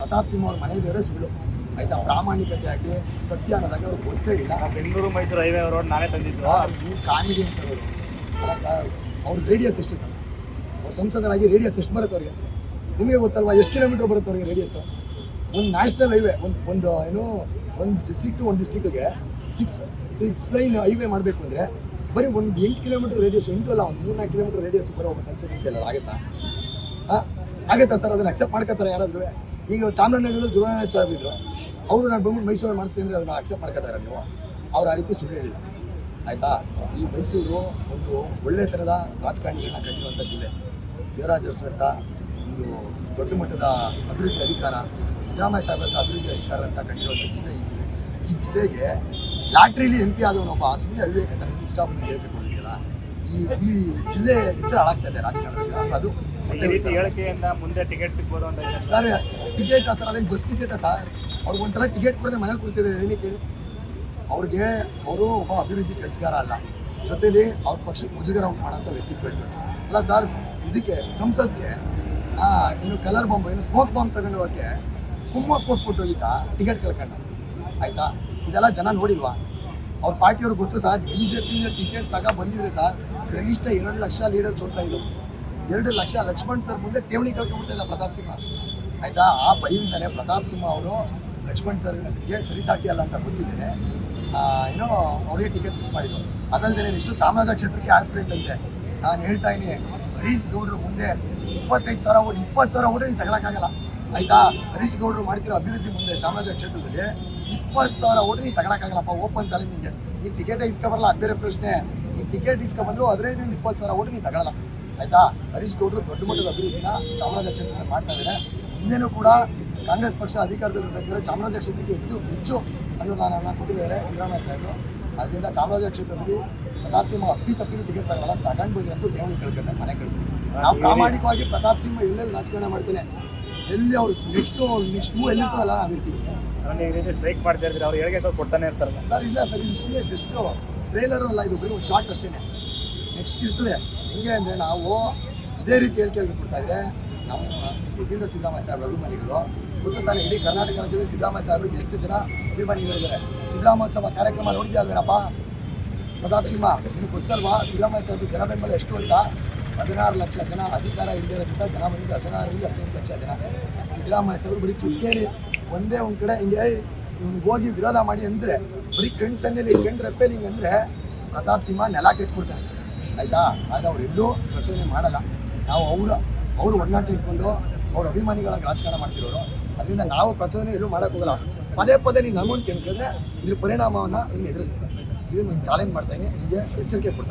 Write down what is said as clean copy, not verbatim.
ಪ್ರತಾಪ್ ಸಿಂಹ ಅವ್ರ ಮನೆ ದೇವರೇ ಸುಳ್ಳು ಆಯ್ತಾ. ಪ್ರಾಮಾಣಿಕತೆ ಆಗಲಿ ಸತ್ಯ ಅನ್ನೋದಾಗ ಅವ್ರಿಗೆ ಗೊತ್ತೇ ಇಲ್ಲ. ಬೆಂಗಳೂರು ಮೈಸೂರು ಹೈವೇ ರೋಡ್ ನಾನೇ ತಂದಿದ್ದು ಸರ್. ಈ ಕಾಮಿಡಿಯನ್ ಸರ್ ಅವರು ಅಲ್ಲ ಸರ್. ಅವ್ರ ರೇಡಿಯಸ್ ಎಷ್ಟು ಸರ್? ಅವ್ರ ಸಂಸದರಾಗಿ ರೇಡಿಯಸ್ ಎಷ್ಟು ಬರುತ್ತೆ ಅವ್ರಿಗೆ? ನಿಮಗೆ ಗೊತ್ತಲ್ವಾ ಎಷ್ಟು ಕಿಲೋಮೀಟರ್ ಬರುತ್ತೆ ಅವ್ರಿಗೆ ರೇಡಿಯಸ್? ಒಂದು ನ್ಯಾಷನಲ್ ಹೈವೇ ಒಂದು ಒಂದು ಡಿಸ್ಟ್ರಿಕ್ಟ್ ಟು ಒಂದು ಡಿಸ್ಟ್ರಿಕ್ಟ್ಗೆ ಸಿಕ್ಸ್ ಲೈನ್ ಹೈವೇ ಮಾಡಬೇಕು ಅಂದರೆ ಬರೀ ಒಂದು 8 ಕಿಲೋಮೀಟರ್ ರೇಡಿಯಸ್, 8 ಅಲ್ಲ ಒಂದು 3-4 ಕಿಲೋಮೀಟರ್ ರೇಡಿಯಸ್ ಬರೋ ಒಬ್ಬ ಸಂಸದ ಆಗುತ್ತಾ? ಆಗುತ್ತಾ ಸರ್? ಅದನ್ನು ಅಕ್ಸೆಪ್ಟ್ ಮಾಡ್ಕೋತಾರೆ ಯಾರಾದ್ರೂ? ಈಗ ಚಾಮರಾಜನಗರದಲ್ಲಿ ಧ್ರುವನಾರಾಯಣ ಸಾಹೇಬ್ ಇದ್ರು, ಅವರು ನಾನು ಬಂದ್ಬಿಟ್ಟು ಮೈಸೂರಲ್ಲಿ ಮಾಡಿಸ್ತೀನಿ ಅಂದರೆ ಅದನ್ನು ಅಕ್ಸೆಪ್ಟ್ ಮಾಡ್ಕೋತಾರೆ ನೀವು? ಅವ್ರು ಆ ರೀತಿ ಸುಳ್ಳು ಹೇಳಿಲ್ಲ ಆಯಿತಾ. ಈ ಮೈಸೂರು ಒಂದು ಒಳ್ಳೆ ಥರದ ರಾಜಕಾರಣಿಗಳನ್ನ ಕಟ್ಟಿರುವಂಥ ಜಿಲ್ಲೆ. ದೇವರಾಜ ಅರಸರಂಥ ಒಂದು ದೊಡ್ಡ ಮಟ್ಟದ ಅಭಿವೃದ್ಧಿ ಅಧಿಕಾರ, ಸಿದ್ದರಾಮಯ್ಯ ಸಾಹೇಬರಂಥ ಅಭಿವೃದ್ಧಿ ಅಧಿಕಾರ ಅಂತ ಕಟ್ಟಿರುವಂಥ ಜಿಲ್ಲೆ ಈ ಜಿಲ್ಲೆ. ಈ ಜಿಲ್ಲೆಗೆ ಲಾಟ್ರಿಲಿ MP ಆದವನೊಬ್ಬ ಸುಮ್ಮನೆ ಅವಿವೇಕ ಇಷ್ಟಪಟ್ಟು ಹೇಳ್ಕೊಂಡಿದ್ದೀರಾ? ಈ ಜಿಲ್ಲೆ ಹೆಸರು ಹಾಳಾಗ್ತಾ ಇದೆ ರಾಜಕಾರಣದಲ್ಲಿ. ಅದು ಈ ರೀತಿ ಹೇಳಿಕೆಯಿಂದ ಮುಂದೆ ಟಿಕೆಟ್ ಸಿಗ್ಬೋದು ಅಂತ ಸರ್. ಟಿಕೆಟ್ ಸರ್, ಅದೇನು ಬಸ್ ಟಿಕೆಟಾ ಸರ್? ಅವ್ರಿಗೆ ಒಂದ್ಸಲ ಟಿಕೆಟ್ ಕೊಡದೆ ಮನೇಲಿ ಕೂರಿಸಿದ್ರೆ ಏನಕ್ಕೆ ಹೇಳಿ? ಅವ್ರಿಗೆ ಅವರು ಒಬ್ಬ ಅಭಿವೃದ್ಧಿ ಕೆಲಸಗಾರ ಅಲ್ಲ, ಜೊತೆಲಿ ಅವ್ರ ಪಕ್ಷಕ್ಕೆ ಮುಜುಗರ ಉಂಟು ಮಾಡೋಂಥ ವ್ಯಕ್ತಿತ್ವ ಅಲ್ಲ ಸರ್. ಇದಕ್ಕೆ ಸಂಸತ್ಗೆ ಇನ್ನು ಕಲರ್ ಬಾಂಬ್, ಏನು ಸ್ಮೋಕ್ ಬಾಂಬ್ ತಗೊಂಡು ಹೋಗಕ್ಕೆ ಕುಮ್ಮಕ್ಕೆ ಕೊಟ್ಬಿಟ್ಟು ಈಗ ಟಿಕೆಟ್ ಕಳ್ಕೊಂಡು ಆಯಿತಾ. ಇದೆಲ್ಲ ಜನ ನೋಡಿಲ್ವಾ? ಅವ್ರ ಪಾರ್ಟಿಯವ್ರಿಗೆ ಗೊತ್ತು ಸರ್. BJP ಟಿಕೆಟ್ ಬಂದಿದ್ರೆ ಸರ್ ಕನಿಷ್ಠ 2 ಲಕ್ಷ ಲೀಡರ್ ಸೋಲ್ತಾ ಇದ್ದು. 2 ಲಕ್ಷ ಲಕ್ಷ್ಮಣ್ ಸರ್ ಮುಂದೆ ಠೇವಣಿ ಕಳ್ಕೊಂಡ್ಬಿಟ್ಟಿಲ್ಲ ಪ್ರತಾಪ್ ಸಿಂಹ ಆಯಿತಾ. ಆ ಭಯದಿಂದಾನೆ ಪ್ರತಾಪ್ ಸಿಂಹ ಅವರು ಲಕ್ಷ್ಮಣ್ ಸರ್ಗೆ ಸರಿಸಾಟಿ ಅಲ್ಲ ಅಂತ ಗೊತ್ತಿದ್ದೇನೆ ಏನೋ ಅವರಿಗೆ ಟಿಕೆಟ್ ಮಿಸ್ ಮಾಡಿದ್ರು. ಅದಲ್ಲದೆ ಇಷ್ಟು ಚಾಮರಾಜ ಕ್ಷೇತ್ರಕ್ಕೆ ಆಸ್ಪಿರೆಂಟ್ ಅಂತೆ. ನಾನು ಹೇಳ್ತಾ ಇದ್ದೀನಿ, ಹರೀಶ್ ಗೌಡ್ರು ಮುಂದೆ 25,000 ಓಟ್ 20,000 ಓಟ್ ನೀವು ತಗೊಳಕ್ಕಾಗಲ್ಲ ಆಯಿತಾ. ಹರೀಶ್ ಗೌಡ್ರು ಮಾಡ್ತಿರೋ ಅಭಿವೃದ್ಧಿ ಮುಂದೆ ಚಾಮರಾಜ ಕ್ಷೇತ್ರದಲ್ಲಿ 20,000 ಓಟ್ ನೀವು ತಗೊಳಕ್ಕಾಗಲ್ಲಪ್ಪ. ಓಪನ್ ಚಾಲೆಂಜ್ ನಿಮಗೆ. ಈ ಟಿಕೆಟ್ ಇಸ್ಕೊಬರಲ್ಲ, ಅದು ಬೇರೆ ಪ್ರಶ್ನೆ. ಈ ಟಿಕೆಟ್ ಇಸ್ಕೊಬಂದ್ರು 15ರಿಂದ 20,000 ಓಟ್ ನೀವು ತಗೊಳ್ಳಲ್ಲ ಆಯಿತಾ. ಹರೀಶ್ ಗೌಡ್ರು ದೊಡ್ಡ ಮಟ್ಟದ ಅಭಿವೃದ್ಧಿನ ಚಾಮರಾಜ ಕ್ಷೇತ್ರದಲ್ಲಿ ಮಾಡ್ತಾ ಇದ್ದಾರೆ. ಹಿಂದೆನೂ ಕೂಡ ಕಾಂಗ್ರೆಸ್ ಪಕ್ಷ ಅಧಿಕಾರದಲ್ಲಿ ಬೇಕಾದ್ರೆ ಚಾಮರಾಜ ಕ್ಷೇತ್ರಕ್ಕೆ ಹೆಚ್ಚು ಅನುದಾನವನ್ನು ಕೊಟ್ಟಿದ್ದಾರೆ ಸಿದ್ದರಾಮಯ್ಯ ಸಾಹೇಬರು. ಅದರಿಂದ ಚಾಮರಾಜ ಕ್ಷೇತ್ರದಲ್ಲಿ ಪ್ರತಾಪ್ ಸಿಂಹ ತಪ್ಪಿನೂ ಟಿಕೆಟ್ ತಗೊಳ್ಳಲ್ಲ. ತಗೊಂಡು ಬಂದಿರಂತೂ ಠೇವಣಿ ಕಳ್ಕೊಂಡೆ ಮನೆ ಕಳಿಸಿ. ನಾವು ಪ್ರಾಮಾಣಿಕವಾಗಿ ಪ್ರತಾಪ್ ಸಿಂಹ ಎಲ್ಲೆಲ್ಲಿ ರಾಜಕಾರಣ ಮಾಡ್ತೇನೆ, ಎಲ್ಲಿ ಅವ್ರು ನೆಕ್ಸ್ಟ್ ಮೂವ್ ಎಲ್ಲಿರ್ತದಲ್ಲ ನಾವಿರ್ತೀವಿ. ಸ್ಟ್ರೈಕ್ ಮಾಡ್ತಾ ಇರ್ತೀರಿ, ಅವ್ರು ಹೇಳಿಕೆ ಕೊಡ್ತಾನೆ ಇರ್ತಾರಲ್ಲ ಸರ್. ಇಲ್ಲ ಸರ್, ಇದು ಸುಮ್ಮನೆ ಜಸ್ಟ್ ಟ್ರೇಲರು ಅಲ್ಲ, ಇದು ಬರೀ ಒಂದು ಶಾರ್ಟ್ ಅಷ್ಟೇ. ನೆಕ್ಸ್ಟ್ ಇರ್ತದೆ. ಹೆಂಗೆ ಅಂದರೆ ನಾವು ಇದೇ ರೀತಿ ಹೇಳಿಕೆ ಕೊಡ್ತಾ ಇದ್ರೆ ನಮ್ಮ ಯತೀಂದ್ರ ಸಿದ್ದರಾಮಯ್ಯ ಸಾಹೇಬ್ರ ಅಭಿಮಾನಿಗಳು ಗೊತ್ತು ತಾನೆ. ಇಡೀ ಕರ್ನಾಟಕ ರಾಜ್ಯದಲ್ಲಿ ಸಿದ್ದರಾಮಯ್ಯ ಸಾಹೇಬ್ರಿಗೆ ಎಷ್ಟು ಜನ ಅಭಿಮಾನಿಗಳಿದ್ದಾರೆ. ಸಿದ್ದರಾಮೋತ್ಸವ ಕಾರ್ಯಕ್ರಮ ನೋಡಿದ್ಯಾ ಅಲ್ವೇನಪ್ಪ ಪ್ರತಾಪ್ ಸಿಂಹ? ನಿಮ್ಗೆ ಗೊತ್ತಲ್ವಾ ಸಿದ್ದರಾಮಯ್ಯ ಸಾಹೇಬ್ರ ಜನ ಬೆಂಬಲ ಎಷ್ಟು ಅಂತ? 16 ಲಕ್ಷ ಜನ. ಅಧಿಕಾರ ಇಲ್ಲದಿರೋ ದಿವಸ ಜನ ಬಂದಿದ್ದು 16ರಿಂದ 18 ಲಕ್ಷ ಜನ. ಸಿದ್ದರಾಮಯ್ಯ ಸಾಹೇಬ್ರು ಬರೀ ಚುಟ್ಕೇರಿ ಒಂದೇ ಒಂದು ಕಡೆ ಹಿಂಗೆ ಇವ್ನಿಗೆ ಹೋಗಿ ವಿರೋಧ ಮಾಡಿ ಅಂದರೆ ಬರೀ ಕಣ್ಣು ಸಣ್ಣಲ್ಲಿ ಕಣ್ಣು ರೆಪ್ಪೆಲಿ ಹಿಂಗೆ ಅಂದರೆ ಪ್ರತಾಪ್ ಸಿಂಹ ನೆಲ ಕೆಚ್ಬಿಡ್ತಾರೆ ಆಯಿತಾ. ಆದರೆ ಅವರೆಲ್ಲೂ ಪ್ರಚೋದನೆ ಮಾಡಲ್ಲ. ನಾವು ಅವರು ಒಡನಾಟ ಇಟ್ಕೊಂಡು ಅವ್ರ ಅಭಿಮಾನಿಗಳಾಗಿ ರಾಜಕಾರಣ ಮಾಡ್ತಿರೋರು. ಅದರಿಂದ ನಾವು ಪ್ರಚೋದನೆ ಎಲ್ಲೂ ಮಾಡೋಕೆ ಹೋಗಲ್ಲ. ಪದೇ ಪದೇ ನೀನು ನಮ್ಮನ್ನು ಕೇಳ್ಕಿದ್ರೆ ಇದ್ರ ಪರಿಣಾಮವನ್ನು ನೀನು ಎದುರಿಸ್ತಾರೆ. ಇದು ನೀನು ಚಾಲೆಂಜ್ ಮಾಡ್ತಾಯಿನಿ, ನಿಮಗೆ ಎಚ್ಚರಿಕೆ ಕೊಡ್ತಾಯಿನಿ.